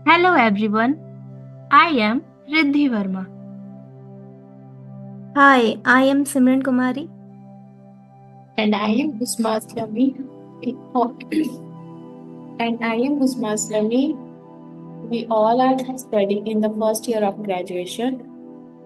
Hello everyone, I am Riddhi Verma. Hi, I am Simran Kumari. And I am Usma Aslami. And I am Usma Aslami. We all are studying in the first year of graduation.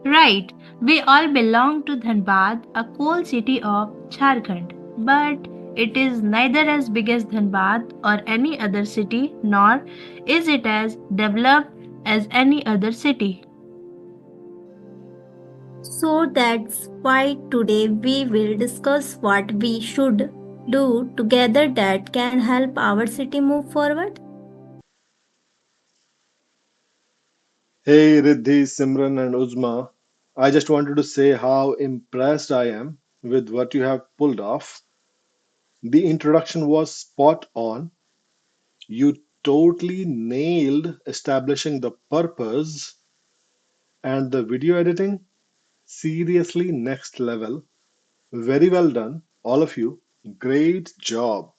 Right, we all belong to Dhanbad, a coal city of Jharkhand. But it is neither as big as Dhanbad or any other city, nor is it as developed as any other city. So that's why today we will discuss what we should do together that can help our city move forward. Hey Riddhi, Simran, and Uzma. I just wanted to say how impressed I am with what you have pulled off. The introduction was spot on. You totally nailed establishing the purpose, and the video editing, seriously next level. Very well done, all of you. Great job.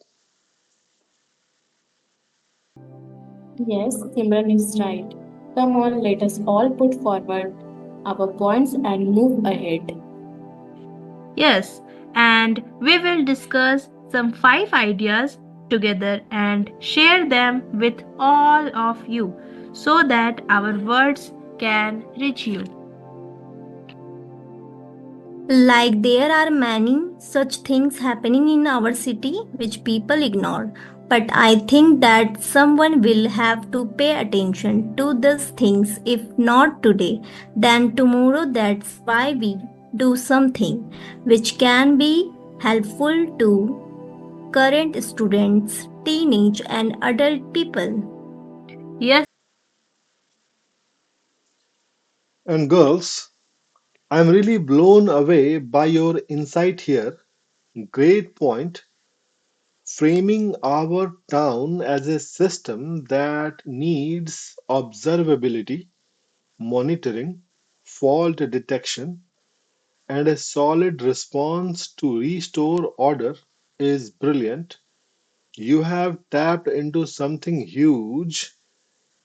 Yes, Simran is right. Come on, let us all put forward our points and move ahead. Yes, and we will discuss some 5 ideas together and share them with all of you so that our words can reach you. Like there are many such things happening in our city which people ignore. But I think that someone will have to pay attention to these things. If not today, then tomorrow. That's why we do something which can be helpful to current students, teenage, and adult people. Yes, And girls, I'm really blown away by your insight here. Great point. Framing our town as a system that needs observability, monitoring, fault detection, and a solid response to restore order is brilliant. You have tapped into something huge.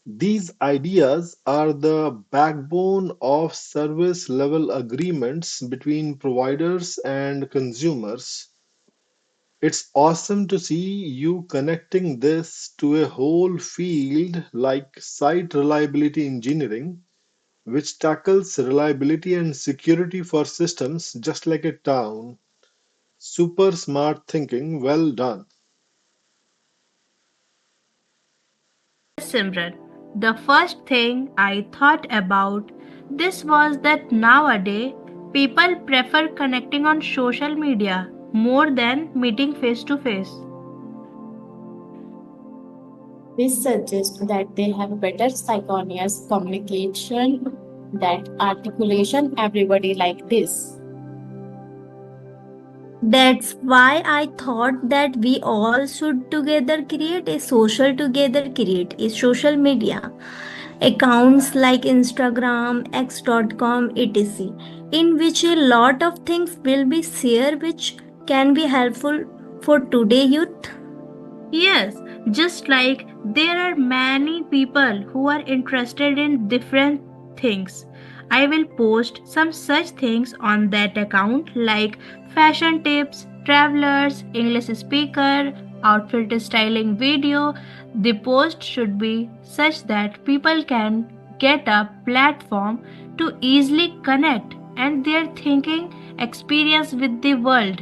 These ideas are the backbone of service level agreements between providers and consumers. It's awesome to see you connecting this to a whole field like site reliability engineering, which tackles reliability and security for systems just like a town. Super smart thinking, well done. Simran. The first thing I thought about this was that nowadays people prefer connecting on social media more than meeting face to face. This suggests that they have better synchronous communication, that articulation, everybody like this. That's why I thought that we all should together create a social media accounts like Instagram, X.com, etc. in which a lot of things will be shared which can be helpful for today youth. Yes, just like there are many people who are interested in different things. I will post some such things on that account like fashion tips, travelers, English speaker, outfit styling video. The post should be such that people can get a platform to easily connect and their thinking experience with the world.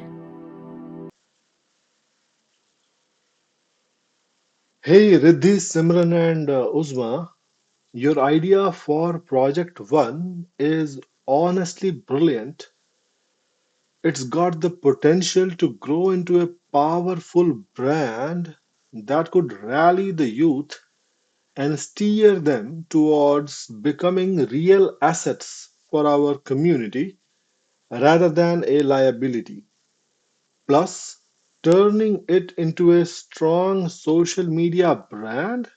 Hey Riddhi, Simran, and Uzma, your idea for Project One is honestly brilliant. It's got the potential to grow into a powerful brand that could rally the youth and steer them towards becoming real assets for our community rather than a liability. Plus, turning it into a strong social media brand,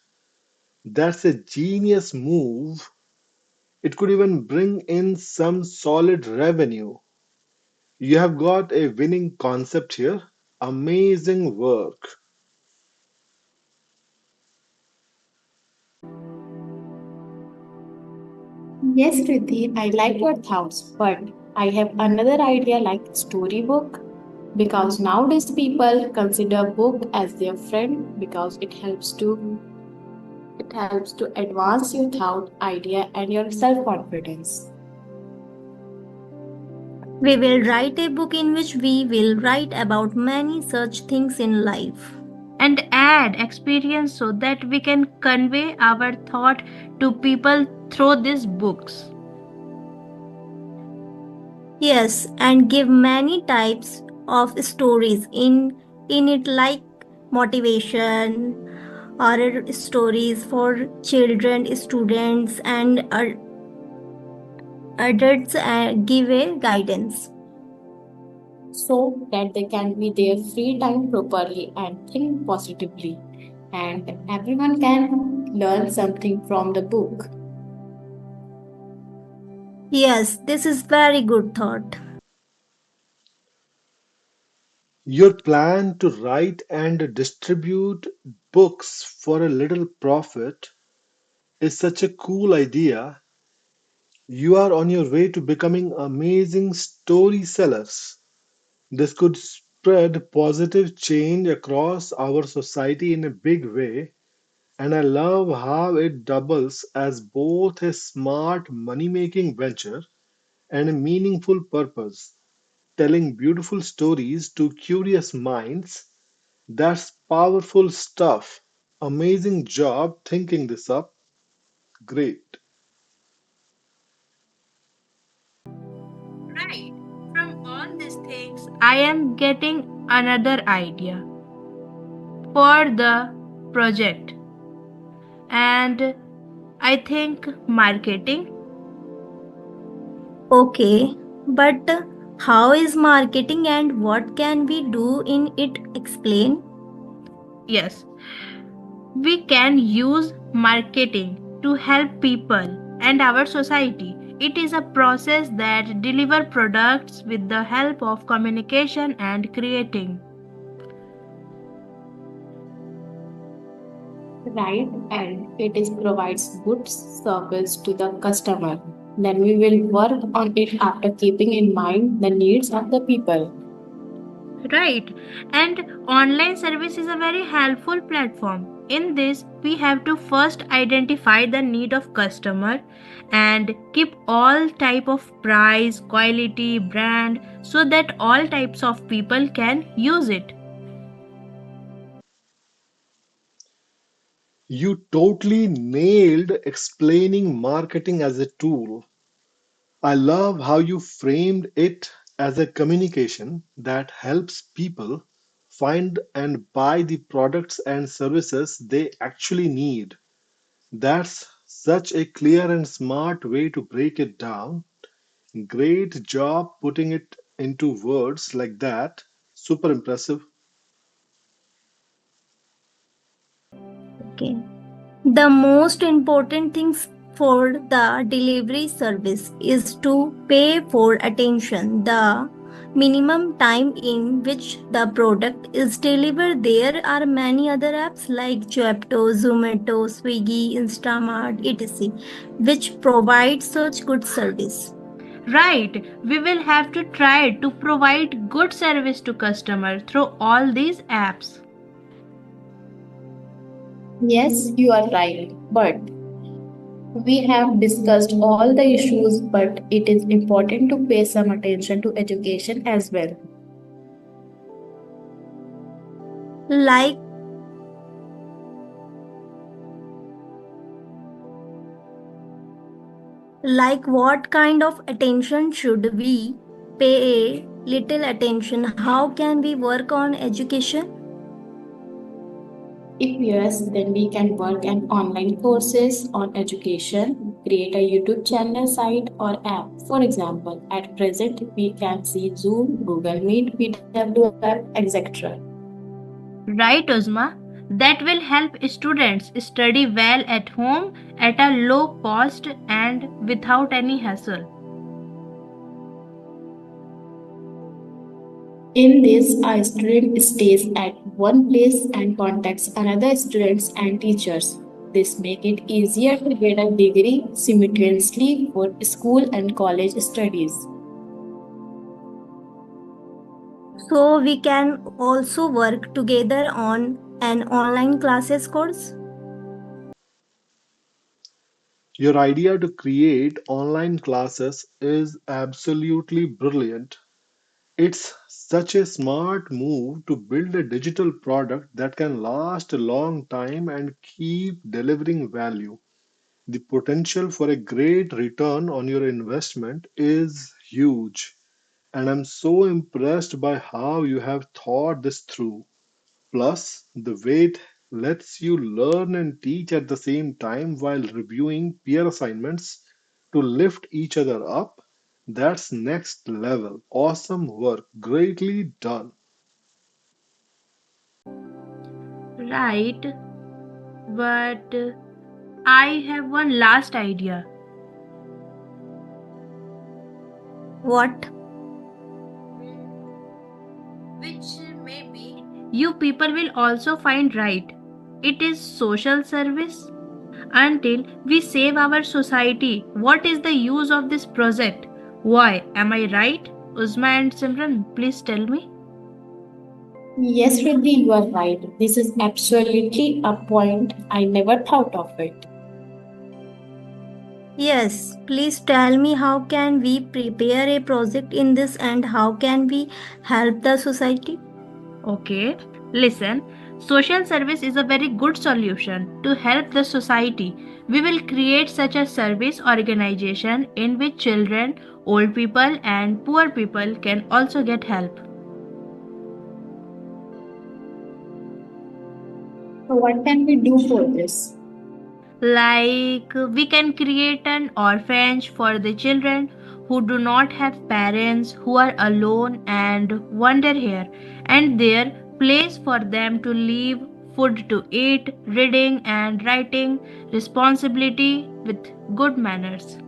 that's a genius move. It could even bring in some solid revenue. You have got a winning concept here. Amazing work. Yes, Kriti, I like your thoughts, but I have another idea like storybook because nowadays people consider book as their friend because it helps to advance your thought, idea, and your self confidence. We will write a book in which we will write about many such things in life. And add experience so that we can convey our thought to people through these books. Yes, and give many types of stories in it like motivation or stories for children, students and adults give a guidance. So that they can be their free time properly and think positively. And everyone can learn something from the book. Yes, this is very good thought. Your plan to write and distribute books for a little profit is such a cool idea. You are on your way to becoming amazing story sellers. This could spread positive change across our society in a big way, and I love how it doubles as both a smart money making venture and a meaningful purpose, telling beautiful stories to curious minds. That's powerful stuff. Amazing job thinking this up. Great. Right. From all these things, I am getting another idea for the project. And I think marketing. Okay, but how is marketing and what can we do in it? Explain. Yes, we can use marketing to help people and our society. It is a process that deliver products with the help of communication and creating. Right, and it is provides good service to the customer. Then we will work on it after keeping in mind the needs of the people. Right. And online service is a very helpful platform. In this, we have to first identify the need of customer and keep all type of price, quality, brand so that all types of people can use it. You totally nailed explaining marketing as a tool. I love how you framed it as a communication that helps people find and buy the products and services they actually need. That's such a clear and smart way to break it down. Great job putting it into words like that. Super impressive. Okay. The most important things for the delivery service is to pay for attention. The minimum time in which the product is delivered. There are many other apps like Zepto, Zomato, Swiggy, Instamart, etc., which provide such good service. Right. We will have to try to provide good service to customer through all these apps. Yes, you are right. But we have discussed all the issues, but it is important to pay some attention to education as well. Like like what kind of attention should we pay? A little attention. How can we work on education? If yes, then we can work on online courses on education, create a YouTube channel, site, or app. For example, at present, we can see Zoom, Google Meet, PWR, etc. Right, Uzma? That will help students study well at home at a low cost and without any hassle. In this, a student stays at one place and contacts another students and teachers. This make it easier to get a degree simultaneously for school and college studies. So we can also work together on an online classes course. Your idea to create online classes is absolutely brilliant. It's such a smart move to build a digital product that can last a long time and keep delivering value. The potential for a great return on your investment is huge, and I'm so impressed by how you have thought this through. Plus, the way it lets you learn and teach at the same time while reviewing peer assignments to lift each other up. That's next level. Awesome work. Greatly done. Right, but I have one last idea. What? Which maybe you people will also find right. It is social service. Until we save our society, what is the use of this project? Why? Am I right? Uzma and Simran, please tell me. Yes, Riddhi, you are right. This is absolutely a point. I never thought of it. Yes, please tell me how can we prepare a project in this and how can we help the society? Okay, listen. Social service is a very good solution to help the society. We will create such a service organization in which children, old people, and poor people can also get help. So, what can we do for this? Like, we can create an orphanage for the children who do not have parents, who are alone and wander here, and there place for them to live, food to eat, reading and writing, responsibility with good manners.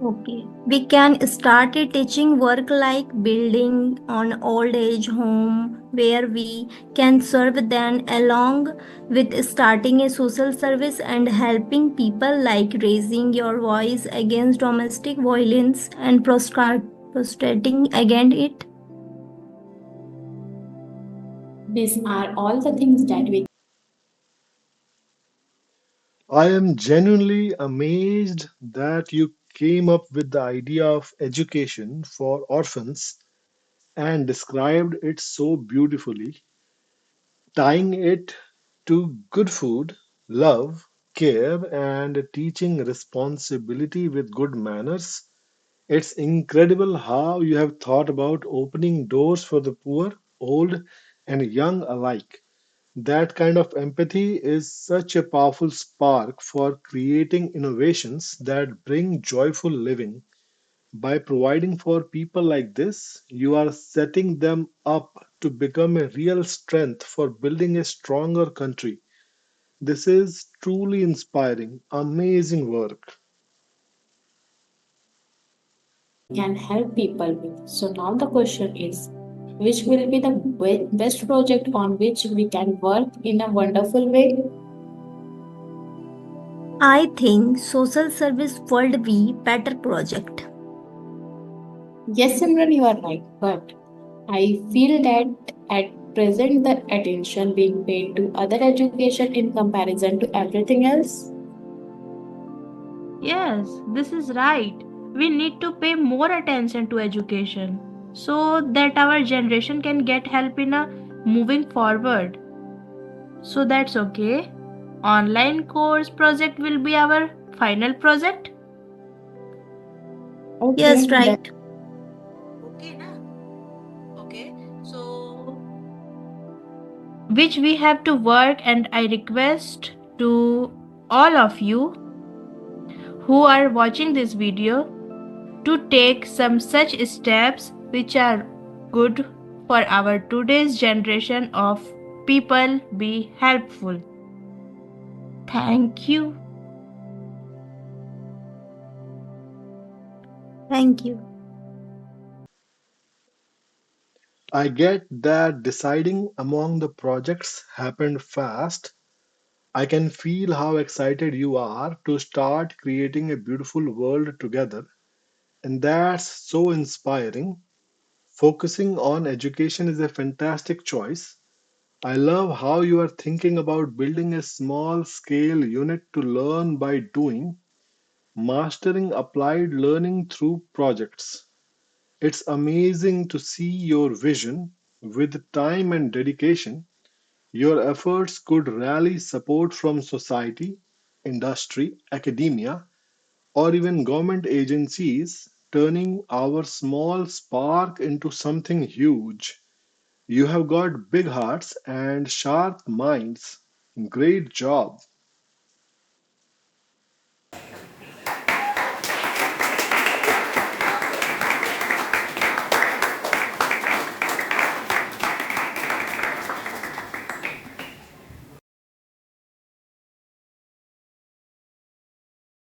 Okay. We can start a teaching work like building on old age home where we can serve them along with starting a social service and helping people like raising your voice against domestic violence and prostrating against it. These are all the things that we I am genuinely amazed that you came up with the idea of education for orphans and described it so beautifully, tying it to good food, love, care, and teaching responsibility with good manners. It's incredible how you have thought about opening doors for the poor, old, and young alike. That kind of empathy is such a powerful spark for creating innovations that bring joyful living. By providing for people like this, you are setting them up to become a real strength for building a stronger country. This is truly inspiring, amazing work. can help people with. So, now the question is which will be the best project on which we can work in a wonderful way? I think social service would be better project. Yes, Simran, you are right. But I feel that at present the attention being paid to other education in comparison to everything else. Yes, this is right. We need to pay more attention to education so that our generation can get help in a moving forward. So that's okay. Online course project will be our final project. Yes, Okay, that right. Okay, na? Okay. So which we have to work, and I request to all of you who are watching this video to take some such steps which are good for our today's generation of people be helpful. Thank you. Thank you. I get that deciding among the projects happened fast. I can feel how excited you are to start creating a beautiful world together, and that's so inspiring. Focusing on education is a fantastic choice. I love how you are thinking about building a small scale unit to learn by doing, mastering applied learning through projects. It's amazing to see your vision. With time and dedication, your efforts could rally support from society, industry, academia, or even government agencies, turning our small spark into something huge. You have got big hearts and sharp minds. Great job.